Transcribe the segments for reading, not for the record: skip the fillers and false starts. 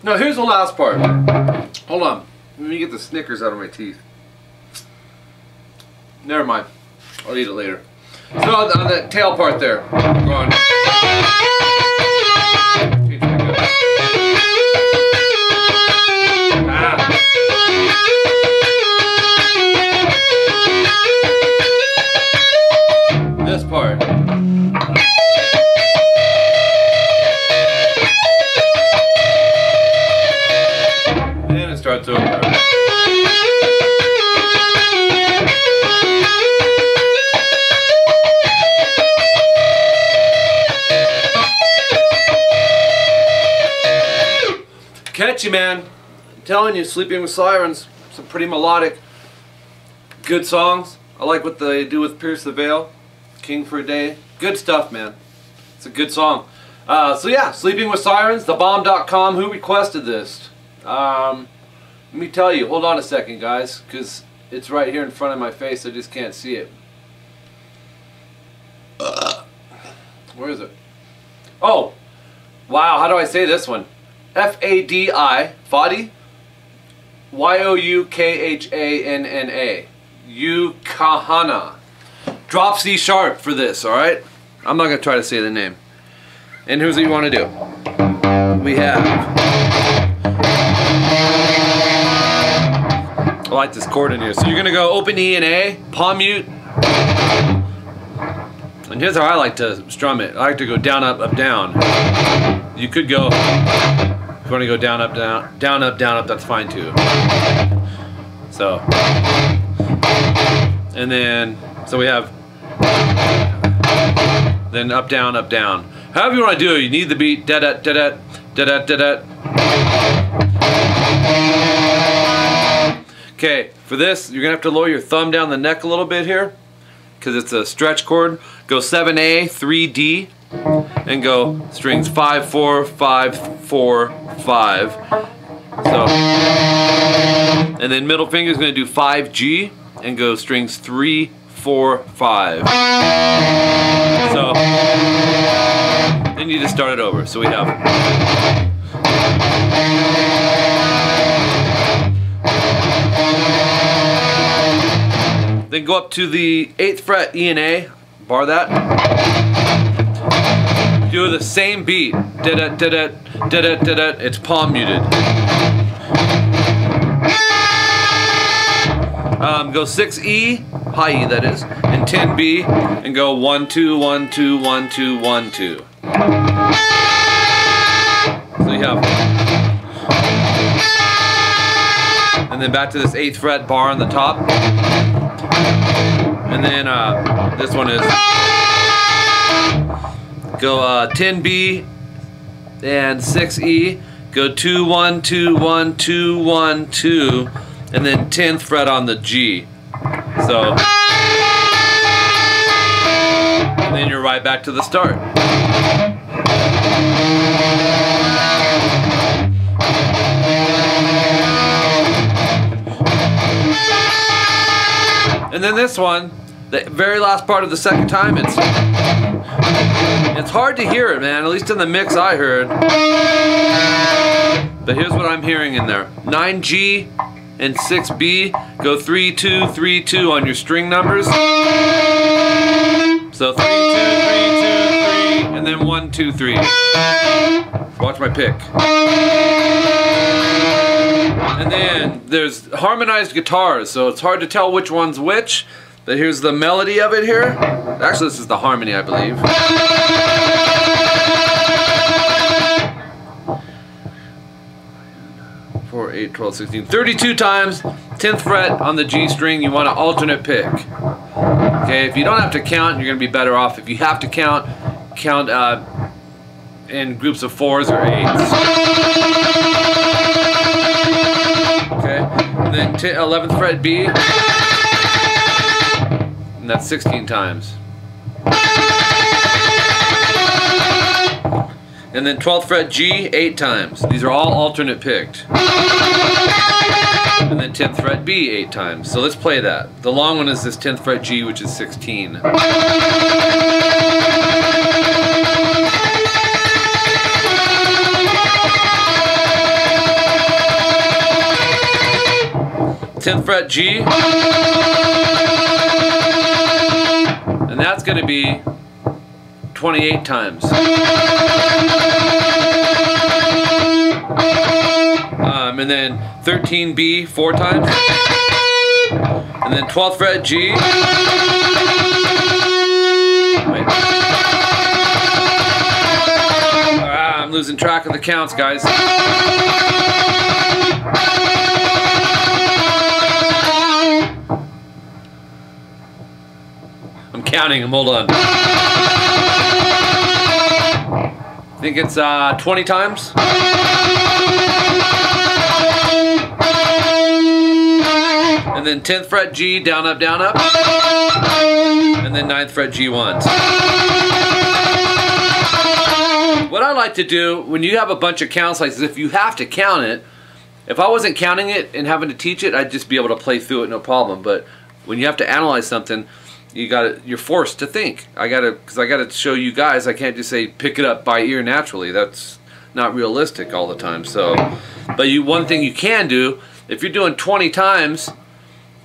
No, here's the last part. Hold on. Let me get the Snickers out of my teeth. Never mind. I'll eat it later. So on that tail part there, go on. This part. And it starts over. Catchy, man. I'm telling you, Sleeping with Sirens, some pretty melodic, good songs. I like what they do with Pierce the Veil, King for a Day. Good stuff, man. It's a good song. So yeah, Sleeping with Sirens, thebomb.com. Who requested this? Let me tell you. Hold on a second, guys, because it's right here in front of my face. I just can't see it. Where is it? Oh, wow. How do I say this one? F-A-D-I, Fadi, Y-O-U-K-H-A-N-N-A, 𝐂𝐄𝐒𝐒. Drop C sharp for this, alright? I'm not going to try to say the name. And here's what you want to do. We have... I like this chord in here. So you're going to go open E and A, palm mute. And here's how I like to strum it. I like to go down, up, up, down. You could go... If you want to go down, up, down, down, up, that's fine too. So, and then, so we have, then up, down, up, down. However you want to do it, you need the beat, da-da, da-da, da-da, da-da. Okay, for this, you're going to have to lower your thumb down the neck a little bit here, because it's a stretch chord. Go 7A, 3D. And go strings 5, 4, 5, 4, 5. So, and then middle finger is going to do 5G and go strings 3, 4, 5. So, then you just start it over. So we have. Then go up to the 8th fret E and A, bar that. Do the same beat, da-da, da-da, da-da, da-da, it's palm muted. Go 6E, high E that is, and 10B, and go 1, 2, 1, 2, 1, 2, 1, 2. So you have, and then back to this 8th fret bar on the top, and then this one is. Go 10B and 6E, go 2, 1, 2, 1, 2, 1, 2, and then 10th fret on the G. So, and then you're right back to the start. And then this one, the very last part of the second time, it's hard to hear it, man, at least in the mix I heard. But here's what I'm hearing in there. 9G and 6B, go 3, 2, 3, 2 on your string numbers. So 3, 2, 3, 2, 3, and then 1, 2, 3. Watch my pick. And then there's harmonized guitars, so it's hard to tell which one's which. But here's the melody of it here. Actually, this is the harmony, I believe. 4, 8, 12, 16, 32 times, 10th fret on the G string. You want an alternate pick. Okay, if you don't have to count, you're going to be better off. If you have to count in groups of 4s or 8s. Okay, and then 11th fret B. And that's 16 times. And then 12th fret G, 8 times. These are all alternate picked. And then 10th fret B, 8 times. So let's play that. The long one is this 10th fret G, which is 16. 10th fret G, and that's going to be 28 times. And then 13 B 4 times, and then 12th fret G. I'm losing track of the counts, guys. I'm counting them, hold on. I think it's 20 times. And then 10th fret G, down, up, and then 9th fret G1s. What I like to do when you have a bunch of counts like this, if you have to count it, if I wasn't counting it and having to teach it, I'd just be able to play through it no problem. But when you have to analyze something, you're forced to think. Because I gotta show you guys. I can't just say pick it up by ear naturally. That's not realistic all the time. So, but one thing you can do, if you're doing 20 times.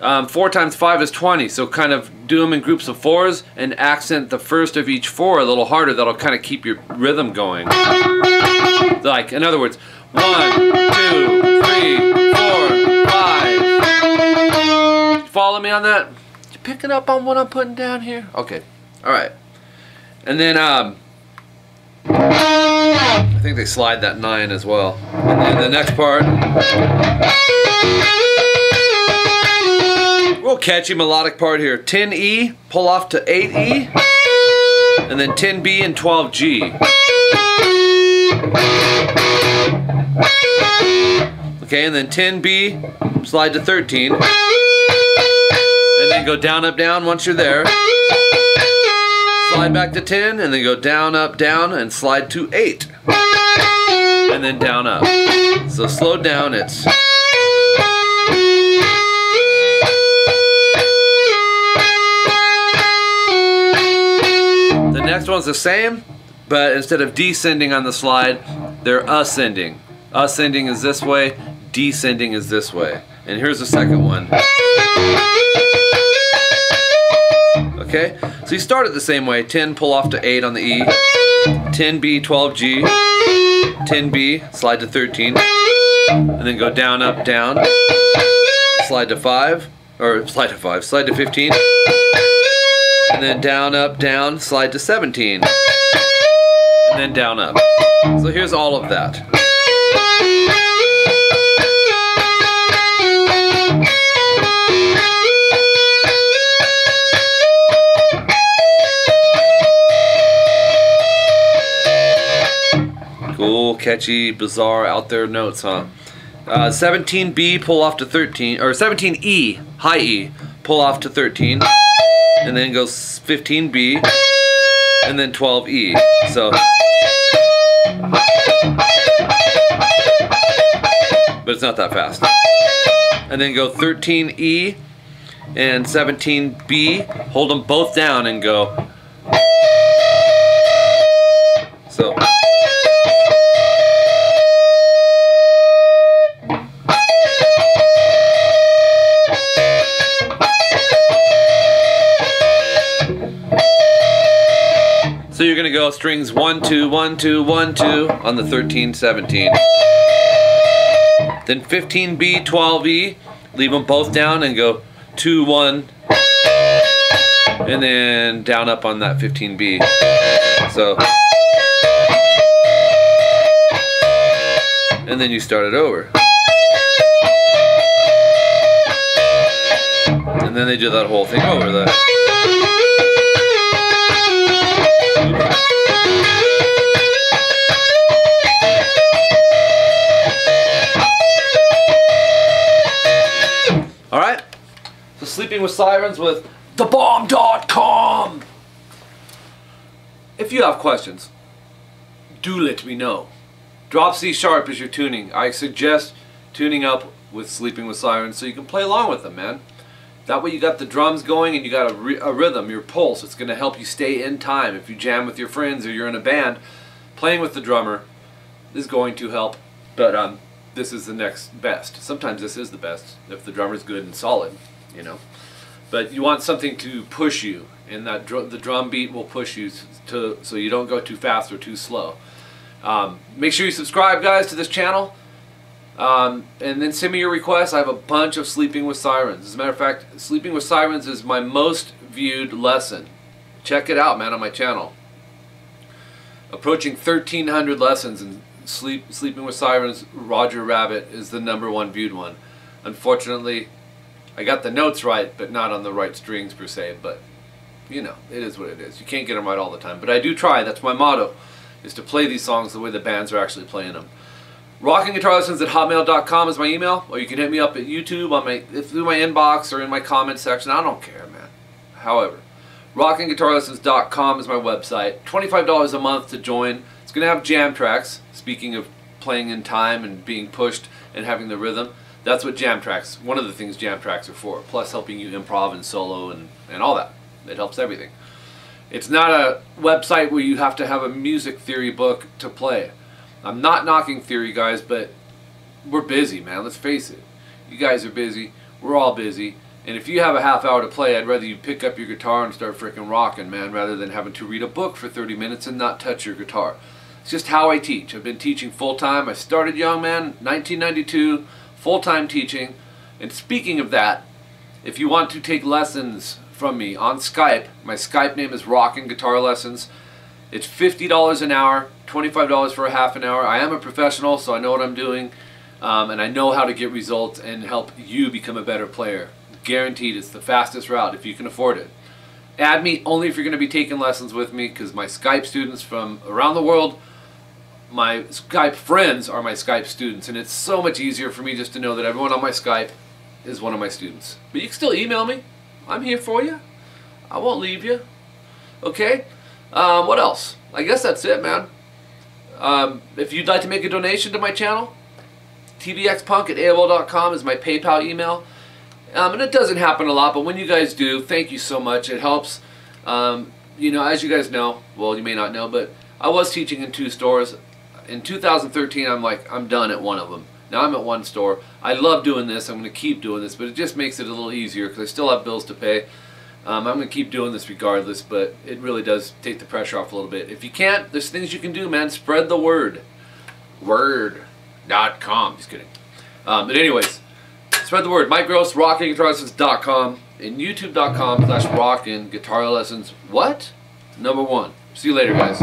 4 times 5 is 20, so kind of do them in groups of 4s and accent the first of each 4 a little harder. That'll kind of keep your rhythm going. Like, in other words, 1, 2, 3, 4, 5. Follow me on that? You picking up on what I'm putting down here? Okay, alright. And then, I think they slide that 9 as well. And then the next part. Real catchy melodic part here. 10E, pull off to 8E, and then 10B and 12G. Okay, and then 10B, slide to 13, and then go down, up, down once you're there. Slide back to 10, and then go down, up, down, and slide to 8. And then down, up. So slow down, it's... The next one's the same, but instead of descending on the slide, they're ascending. Ascending is this way, descending is this way. And here's the second one. Okay, so you start it the same way. 10, pull off to 8 on the E. 10B, 12G. 10B, slide to 13. And then go down, up, down. Slide to 5. Or slide to 5, slide to 15. And then down, up, down, slide to 17. And then down, up. So here's all of that. Cool, catchy, bizarre, out there notes, huh? 17B, pull off to 13, or 17E, high E, pull off to 13. And then goes 15B, and then 12E. So, but it's not that fast. And then go 13E and 17B, hold them both down and go. So. So you're going to go strings 1, 2, 1, 2, 1, 2 on the 13, 17. Then 15B, 12E, leave them both down and go 2, 1, and then down up on that 15B. So, and then you start it over. And then they do that whole thing over there. Alright, so Sleeping with Sirens with thebomb.com. If you have questions, do let me know. Drop C sharp is your tuning. I suggest tuning up with Sleeping with Sirens so you can play along with them, man. That way you got the drums going and you got a rhythm, your pulse. It's going to help you stay in time. If you jam with your friends or you're in a band, playing with the drummer is going to help. But this is the next best. Sometimes this is the best if the drummer's good and solid, you know. But you want something to push you, and that the drum beat will push you to, so you don't go too fast or too slow. Make sure you subscribe, guys, to this channel. And then send me your requests. I have a bunch of Sleeping with Sirens. As a matter of fact, Sleeping with Sirens is my most viewed lesson. Check it out, man, on my channel. Approaching 1,300 lessons, and Sleeping with Sirens, Roger Rabbit is the #1 viewed one. Unfortunately, I got the notes right, but not on the right strings per se. But, you know, it is what it is. You can't get them right all the time. But I do try. That's my motto, is to play these songs the way the bands are actually playing them. rockinguitarlessons@hotmail.com is my email, or you can hit me up at YouTube on through my inbox or in my comment section. I don't care, man. However, rockinguitarlessons.com is my website. $25 a month to join. It's going to have jam tracks. Speaking of playing in time and being pushed and having the rhythm, that's what jam tracks, one of the things jam tracks are for, plus helping you improv and solo and all that. It helps everything. It's not a website where you have to have a music theory book to play. I'm not knocking theory, guys, but we're busy, man. Let's face it. You guys are busy. We're all busy. And if you have a half hour to play, I'd rather you pick up your guitar and start freaking rocking, man, rather than having to read a book for 30 minutes and not touch your guitar. It's just how I teach. I've been teaching full-time. I started young, man, 1992, full-time teaching. And speaking of that, if you want to take lessons from me on Skype, my Skype name is Rockin' Guitar Lessons. It's $50 an hour, $25 for a half an hour. I am a professional, so I know what I'm doing, and I know how to get results and help you become a better player. Guaranteed, it's the fastest route if you can afford it. Add me only if you're going to be taking lessons with me, because my Skype students from around the world, my Skype friends are my Skype students, and it's so much easier for me just to know that everyone on my Skype is one of my students. But you can still email me. I'm here for you. I won't leave you. Okay? What else? I guess that's it, man. If you'd like to make a donation to my channel, tvxpunk@aol.com is my PayPal email. And it doesn't happen a lot, but when you guys do, thank you so much. It helps. You know, as you guys know, well, you may not know, but I was teaching in 2 stores. In 2013, I'm done at one of them. Now I'm at 1 store. I love doing this. I'm going to keep doing this, but it just makes it a little easier because I still have bills to pay. I'm going to keep doing this regardless, but it really does take the pressure off a little bit. If you can't, there's things you can do, man. Spread the word. Word.com. Just kidding. But anyways, spread the word. Mike Gross, rockinguitarlessons.com, and youtube.com/rockinguitarlessons. What? #1. See you later, guys.